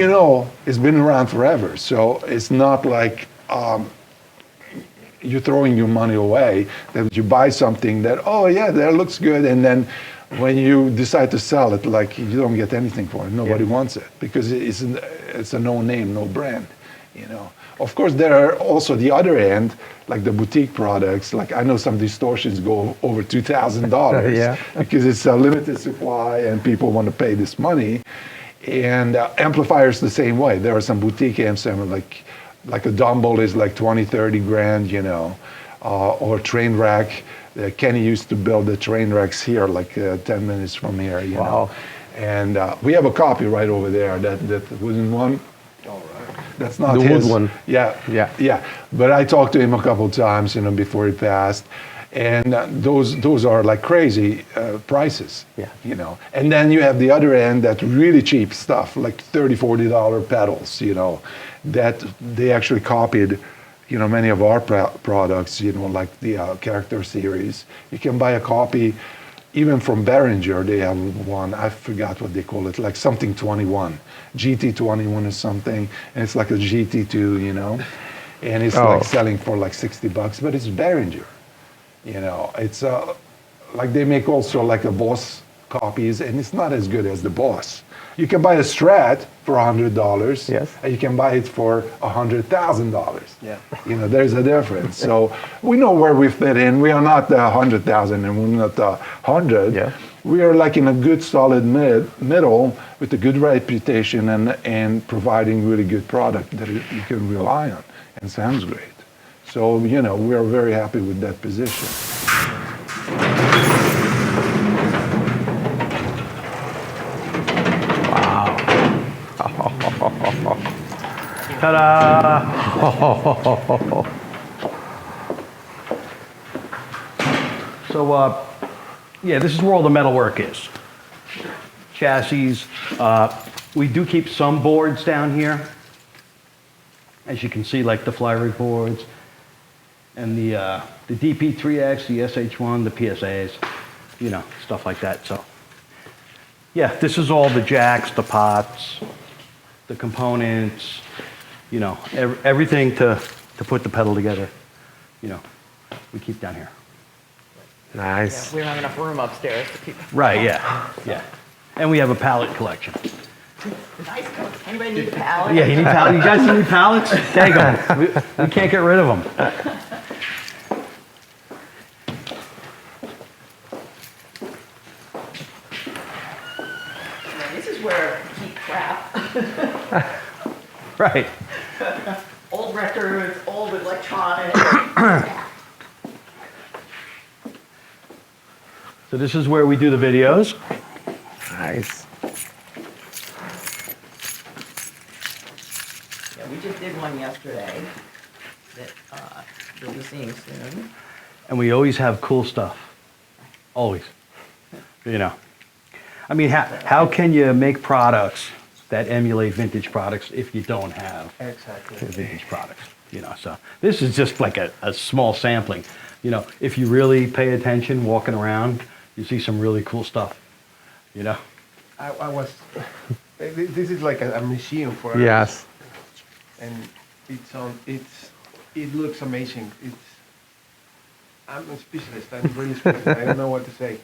S4: it's been around forever. So it's not like you're throwing your money away, that you buy something that, that looks good, and then when you decide to sell it, like you don't get anything for it. Nobody wants it because it's a no name, no brand. Of course, there are also the other end, like the boutique products. Like I know some distortions go over $2,000 because it's a limited supply and people want to pay this money. And amplifiers the same way. There are some boutique amps that are like a Dumble is like 20, 30 grand, or train rack. Kenny used to build the train racks here, like 10 minutes from here,
S5: Wow.
S4: And we have a copy right over there, that wooden one. All right. That's not
S5: The
S4: his.
S5: wood one.
S4: Yeah. But I talked to him a couple times, before he passed. And those are like crazy prices, And then you have the other end, that really cheap stuff, like $30, $40 pedals, that they actually copied, many of our products, like the Character series. You can buy a copy, even from Behringer, they have one, I forgot what they call it, like something 21, GT21 or something, and it's like a GT2, and it's like selling for like $60, but it's Behringer. It's like they make also like a Boss copies, and it's not as good as the Boss. You can buy a Strat for $100, and you can buy it for $100,000.
S1: Yeah.
S4: There's a difference. So we know where we fit in. We are not the 100,000, and we're not the 100.
S5: Yeah.
S4: We are like in a good, solid middle with a good reputation and providing really good product that you can rely on, and sounds great. So, we are very happy with that position.
S3: Ta-da! So, this is where all the metal work is. Chassis. We do keep some boards down here. As you can see, like the fly rig boards, and the DP3X, the SH1, the PSAs, stuff like that. So, this is all the jacks, the pots, the components, everything to put the pedal together, we keep down here.
S5: Nice.
S2: We don't have enough room upstairs to keep.
S3: Right, yeah. And we have a pallet collection.
S2: Nice. Anybody need a pallet?
S3: Yeah, you need pallets? You guys need pallets? Take them. We can't get rid of them.
S2: This is where we keep crap.
S3: Right.
S2: Old records, old electronics.
S3: So this is where we do the videos.
S5: Nice.
S2: Yeah, we just did one yesterday that you'll be seeing soon.
S3: And we always have cool stuff. Always. I mean, how can you make products that emulate vintage products if you don't have vintage products? So this is just like a small sampling. If you really pay attention walking around, you see some really cool stuff.
S1: I was. This is like a museum for us.
S5: Yes.
S1: And it looks amazing. I'm a specialist. I'm really specialist. I don't know what to say.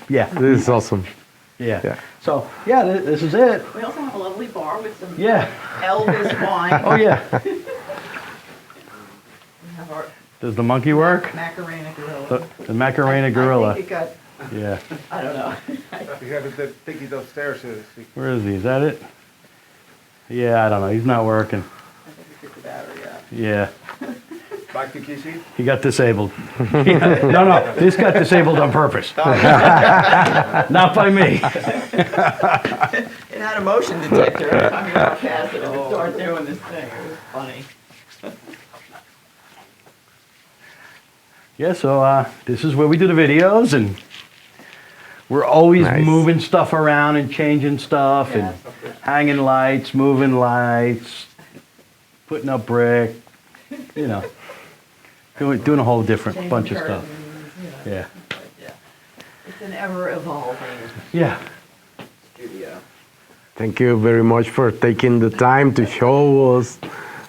S3: Yeah.
S5: This is awesome.
S3: Yeah. So, this is it.
S2: We also have a lovely bar with some
S3: Yeah.
S2: Elvis wine.
S3: Oh, yeah.
S2: We have our
S3: Does the monkey work?
S2: Macarena Gorilla.
S3: The Macarena Gorilla.
S2: I think it got,
S3: Yeah.
S2: I don't know.
S1: You have to take it upstairs.
S3: Where is he? Is that it? Yeah, I don't know. He's not working.
S2: I think we took the battery out.
S3: Yeah.
S1: Back to Kissy.
S3: He got disabled. No. This got disabled on purpose. Not by me.
S2: It had a motion detector every time you walk past it. It would start doing this thing. It was funny.
S3: Yeah, so this is where we do the videos, and we're always
S5: Nice.
S3: moving stuff around and changing stuff
S2: Yeah.
S3: and hanging lights, moving lights, putting up brick, you know, doing a whole different
S2: Changing
S3: bunch of stuff.
S2: curtains, you know.
S3: Yeah.
S2: But yeah, it's an ever-evolving
S3: Yeah.
S2: studio.
S5: Thank you very much for taking the time to show us.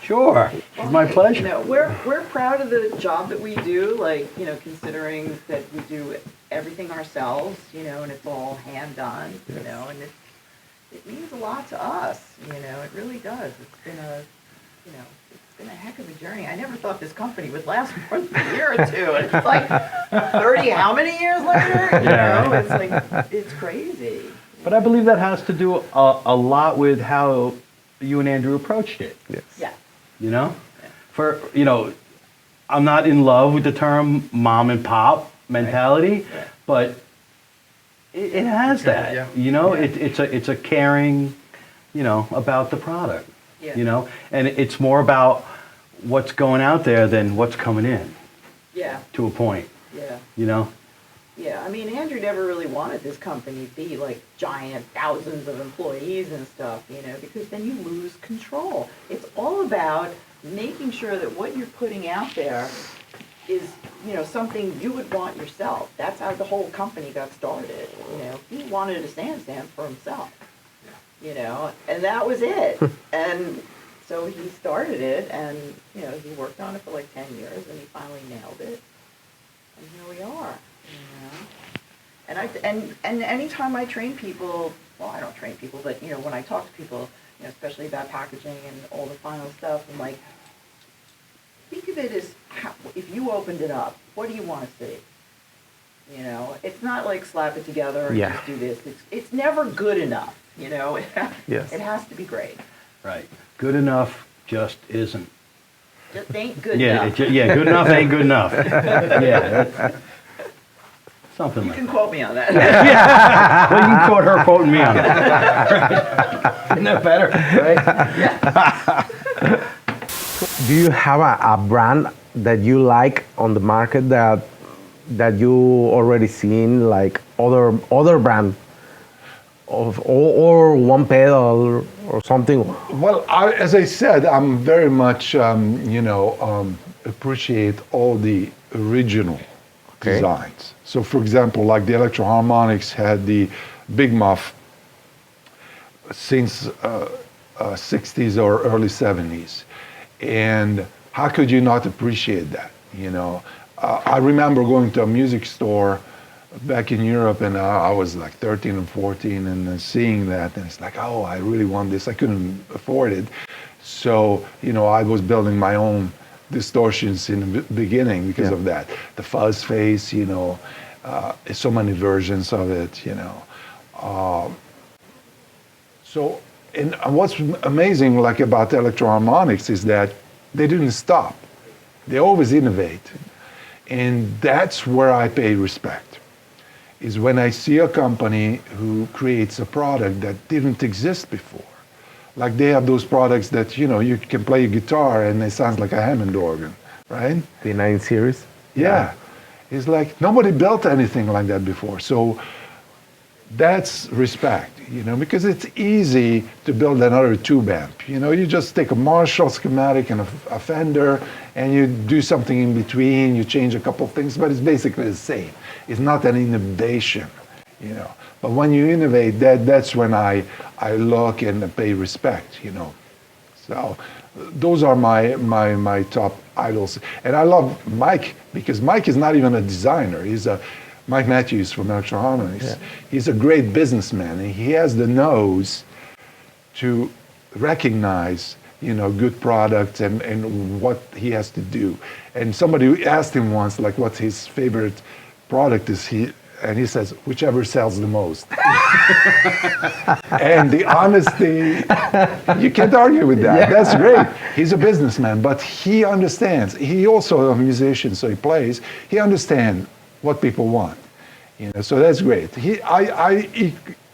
S3: Sure. It's my
S2: You
S3: pleasure.
S2: know, we're proud of the job that we do, like, you know, considering that we do everything ourselves, you know, and it's all hand done, you know, and it means a lot to us, you know, it really does. It's been a heck of a journey. I never thought this company would last more than a year or two, and it's like 30, how many years later? You
S3: Yeah,
S2: know,
S3: right.
S2: it's like, it's crazy.
S3: But I believe that has to do a lot with how you and Andrew approached it.
S5: Yes.
S2: Yeah.
S3: You know, I'm not in love with the term mom and pop mentality,
S2: Right.
S3: but it has that.
S1: Yeah.
S3: You know,
S2: Yeah.
S3: it's a caring, you know, about the product.
S2: Yeah.
S3: You know, and it's more about what's going out there than what's coming in
S2: Yeah,
S3: to a point.
S2: yeah.
S3: You know.
S2: Yeah, I mean, Andrew never really wanted this company to be like giant, thousands of employees and stuff, you know, because then you lose control. It's all about making sure that what you're putting out there is, you know, something you would want yourself. That's how the whole company got started, you know. He wanted a SansAmp for himself, you know, and that was it. And so he started it, and, you know, he worked on it for like 10 years, and he finally nailed it. And here we are. You know? And anytime I train people, well, I don't train people, but, you know, when I talk to people, you know, especially about packaging and all the final stuff, I'm like, think of it as how, if you opened it up, what do you want to see? You know, it's not like slap it together and
S5: Yeah.
S2: just do this. It's never good enough, you know.
S5: Yes.
S2: It has to be great.
S3: Right. Good enough just isn't.
S2: Just ain't good
S3: Yeah.
S2: enough.
S3: Yeah. Good enough ain't good enough. Yeah. Something
S2: You
S3: like
S2: can
S3: that.
S2: quote me on that.
S3: Well, you quote her quoting me on it. Isn't that better? Right?
S5: Do you have a brand that you like on the market that you already seen, like other brand of or one pedal or something?
S4: Well, as I said, I'm very much, appreciate all the original
S5: Okay.
S4: designs. So, for example, like the Electro Harmonics had the Big Muff since 60s or early 70s. And how could you not appreciate that? You know, I remember going to a music store back in Europe, and I was like 13 and 14, and seeing that, and it's like, oh, I really want this. I couldn't afford it. So, you know, I was building my own distortions in the beginning because
S5: Yeah.
S4: of that. The fuzz face, you know, so many versions of it, you know. So, and what's amazing, like about Electro-Harmonics, is that they didn't stop. They always innovate. And that's where I pay respect, is when I see a company who creates a product that didn't exist before. Like they have those products that, you know, you can play a guitar and it sounds like a Hammond organ, right?
S5: The 9 series?
S4: Yeah. It's like nobody built anything like that before. So that's respect, you know, because it's easy to build another tube amp. You know, you just take a Marshall schematic and a Fender and you do something in between, you change a couple of things, but it's basically the same. It's not an innovation, you know. But when you innovate, that's when I look and pay respect, you know. So those are my top idols. And I love Mike, because Mike is not even a designer. Mike Matthews from Electro Harmonics.
S5: Yeah.
S4: He's a great businessman, and he has the nose to recognize, you know, good products and what he has to do. And somebody asked him once, like, what's his favorite product is, and he says, whichever sells the most. And the honesty, you can't argue with that. Yeah. That's great. He's a businessman, but he understands. He also a musician, so he plays. He understands what people want. You know, so that's great. I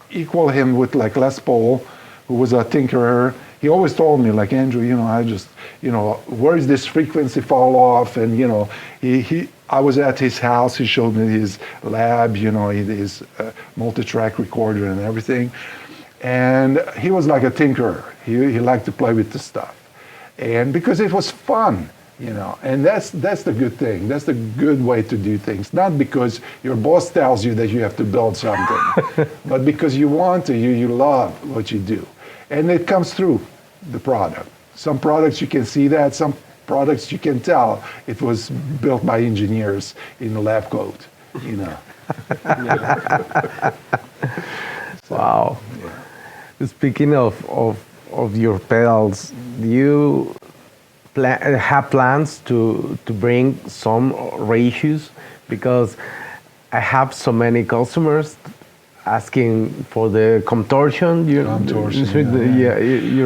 S4: equal him with like Les Paul, who was a tinkerer. He always told me, like, Andrew, you know, I just, you know, where is this frequency fall off? And, you know, I was at his house. He showed me his lab, his multi-track recorder and everything. And he was like a tinkerer. He liked to play with the stuff. And because it was fun, and that's the good thing. That's the good way to do things. Not because your boss tells you that you have to build something, but because you want to, you love what you do. And it comes through the product. Some products you can see that, some products you can tell it was built by engineers in a lab coat,
S5: Wow. Yeah. Speaking of your pedals, do you have plans to bring some reissues? Because I have so many customers asking for the contortion. You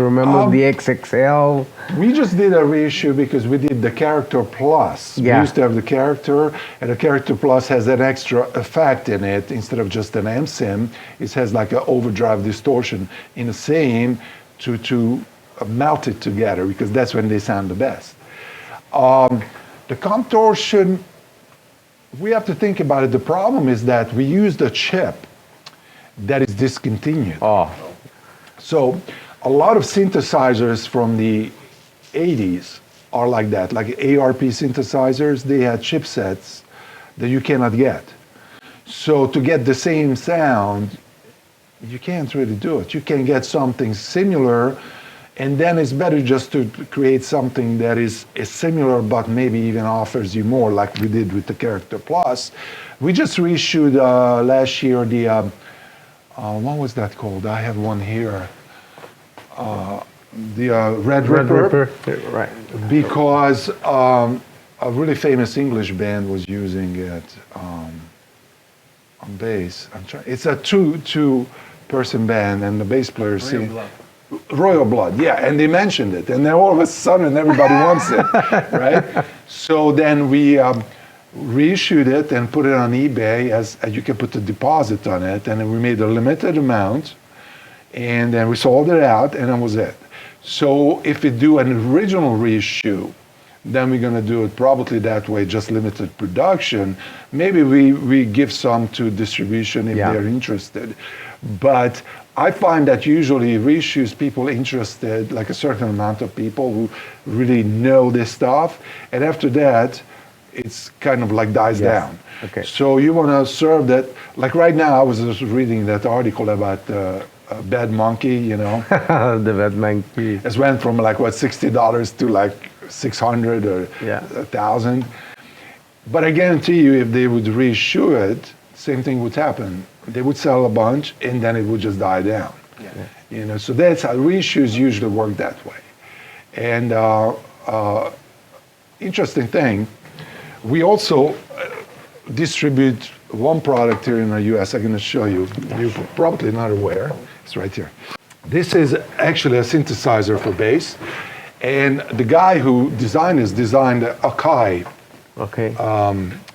S5: remember the XXL?
S4: We just did a reissue because we did the Character Plus.
S5: Yeah.
S4: We used to have the Character, and the Character Plus has an extra effect in it. Instead of just an amp sim, it has like an overdrive distortion in the same to melt it together, because that's when they sound the best. The contortion, we have to think about it. The problem is that we used a chip that is discontinued.
S5: Oh.
S4: So a lot of synthesizers from the 80s are like that, like ARP synthesizers. They had chipsets that you cannot get. So to get the same sound, you can't really do it. You can get something similar, and then it's better just to create something that is similar but maybe even offers you more, like we did with the Character Plus. We just reissued last year the what was that called? I have one here. The Red Ripper.
S5: Right.
S4: Because a really famous English band was using it on bass. It's a two-person band, and the bass player Royal Blood, yeah, and they mentioned it, and then all of a sudden everybody wants it, right? So then we reissued it and put it on eBay as you can put the deposit on it, and then we made a limited amount, and then we sold it out, and that was it. So if we do an original reissue, then we're going to do it probably that way, just limited production. Maybe we give some to distribution if they're interested. But I find that usually reissues people interested, like a certain amount of people who really know this stuff, and after that, it's kind of like dies down.
S5: Okay.
S4: So you want to serve that, like right now I was just reading that article about Bad Monkey,
S5: The Bad Monkey.
S4: It went from like what, $60 to like 600 or 1,000. But I guarantee you, if they would reissue it, same thing would happen. They would sell a bunch, and then it would just die down. Yeah. So that's how reissues usually work that way. And interesting thing, we also distribute one product here in the U.S. I'm going to show you. You're probably not aware. It's right here. This is actually a synthesizer for bass. And the guy who designed this designed a Akai.
S5: Okay.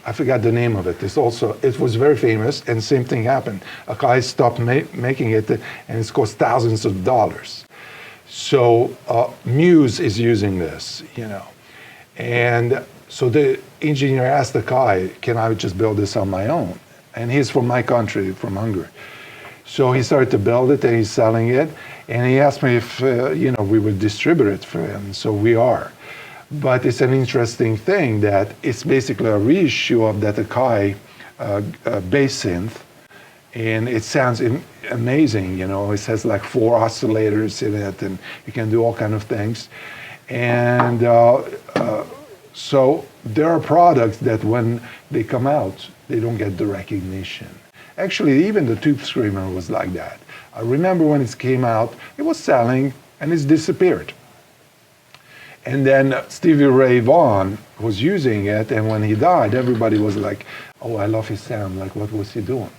S4: I forgot the name of it. It was very famous, and same thing happened. Akai stopped making it, and it's cost thousands of dollars. So Muse is using this, And so the engineer asked Akai, can I just build this on my own? And he's from my country, from Hungary. So he started to build it, and he's selling it. And he asked me if, we would distribute it for him. So we are. But it's an interesting thing that it's basically a reissue of that Akai bass synth. And it sounds amazing, It has like 4 oscillators in it, and you can do all kind of things. And so there are products that when they come out, they don't get the recognition. Actually, even the Tube Screamer was like that. I remember when it came out, it was selling, and it's disappeared. And then Stevie Ray Vaughan was using it, and when he died, everybody was like, oh, I love his sound, like what was he doing?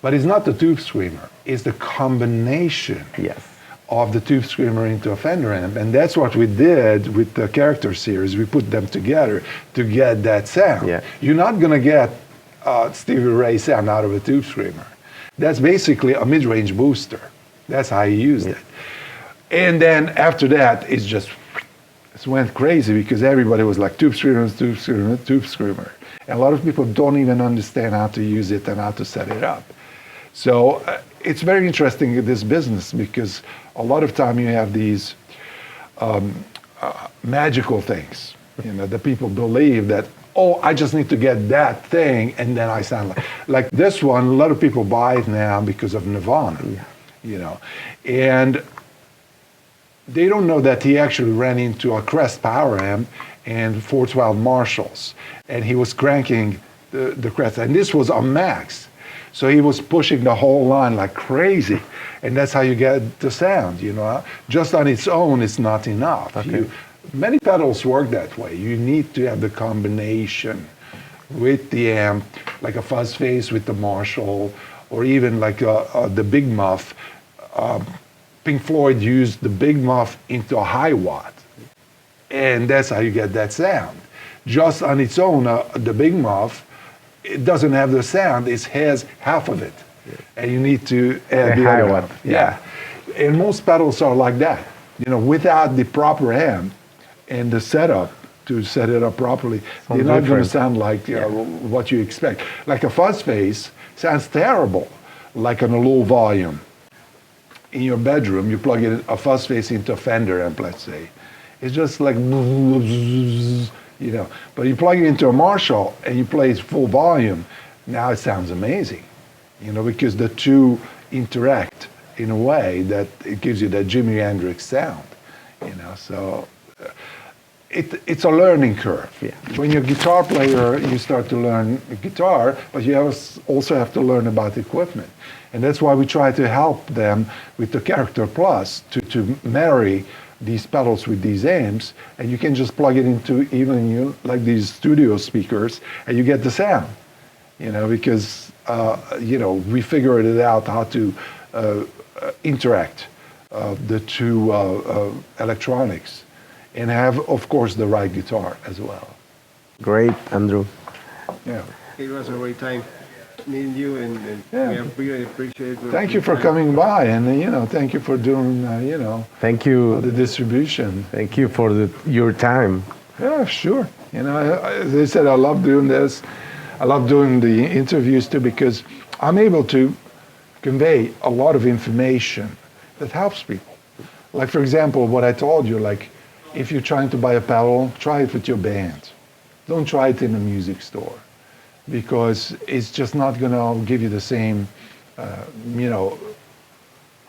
S4: But it's not the Tube Screamer, it's the combination of the Tube Screamer into a Fender amp, and that's what we did with the Character series. We put them together to get that sound. Yeah. You're not gonna get Stevie Ray sound out of a Tube Screamer. That's basically a mid-range booster. That's how he used it. And then after that, it just went crazy because everybody was like, Tube Screamer, Tube Screamer, Tube Screamer. And a lot of people don't even understand how to use it and how to set it up. So it's very interesting in this business because a lot of time you have these magical things. You know, the people believe that, oh, I just need to get that thing and then I sound like this one. A lot of people buy it now because of Nirvana, you know, and they don't know that he actually ran into a Crest power amp and 412 Marshalls, and he was cranking the Crest, and this was a max. So he was pushing the whole line like crazy, and that's how you get the sound, you know. Just on its own, it's not enough.
S5: Okay.
S4: Many pedals work that way. You need to have the combination with the amp, like a fuzz face with the Marshall, or even like the Big Muff. Pink Floyd used the Big Muff into a high watt, and that's how you get that sound. Just on its own, the Big Muff, it doesn't have the sound, it has half of it. And you need to add the
S5: high
S4: other
S5: watt.
S4: half. Yeah. And most pedals are like that. You know, without the proper amp and the setup to set it up properly, they're not going to sound like what you expect. Like a fuzz face sounds terrible, like on a low volume. In your bedroom, you plug in a fuzz face into a Fender amp, let's say. It's just like, you know, but you plug it into a Marshall and you play it full volume, now it sounds amazing, you know, because the two interact in a way that it gives you that Jimi Hendrix sound, you know, so it's a learning curve.
S5: Yeah.
S4: When you're a guitar player, you start to learn guitar, but you also have to learn about equipment. And that's why we try to help them with the Character Plus to marry these pedals with these amps, and you can just plug it into even like these studio speakers, and you get the sound, you know, because you know, we figured it out how to interact the two electronics, and have, of course, the right guitar as well.
S5: Great, Andrew.
S4: Yeah.
S1: It was a great time meeting you, and we have really appreciate it.
S4: Thank you for coming by, and you know, thank you for doing you know,
S5: Thank you.
S4: the distribution.
S5: Thank you for your time.
S4: Yeah, sure. You know, as I said, I love doing this. I love doing the interviews too, because I'm able to convey a lot of information that helps people. Like, for example, what I told you, like, if you're trying to buy a pedal, try it with your band. Don't try it in a music store, because it's just not going to give you the same, you know,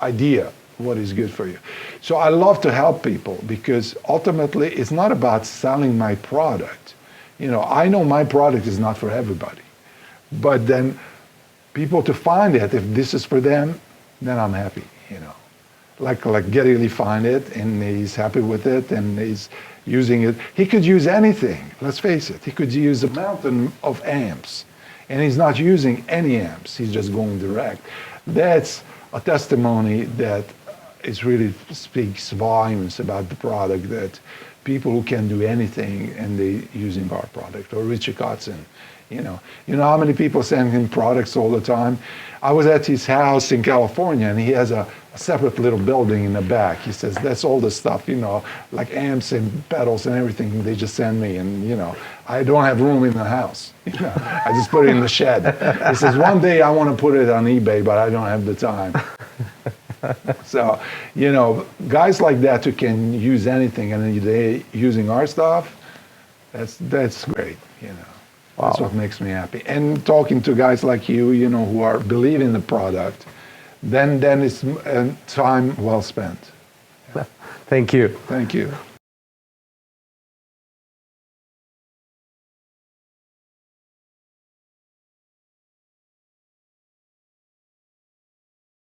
S4: idea what is good for you. So I love to help people, because ultimately it's not about selling my product. You know, I know my product is not for everybody, but then people to find it, if this is for them, then I'm happy, you know. Like Geddy Lee find it, and he's happy with it, and he's using it. He could use anything, let's face it. He could use a mountain of amps, and he's not using any amps. He's just going direct. That's a testimony that it really speaks volumes about the product, that people who can do anything and they using our product. Or Richie Kotzen, you know how many people send him products all the time? I was at his house in California, and he has a separate little building in the back. He says, that's all the stuff, you know, like amps and pedals and everything they just send me, and you know, I don't have room in the house. You know, I just put it in the shed. He says, one day I want to put it on eBay, but I don't have the time. So, you know, guys like that who can use anything, and they using our stuff, that's great, you know. Wow. That's what makes me happy. And talking to guys like you know, who are believing the product, then it's time well spent.
S5: Thank you.
S4: Thank you.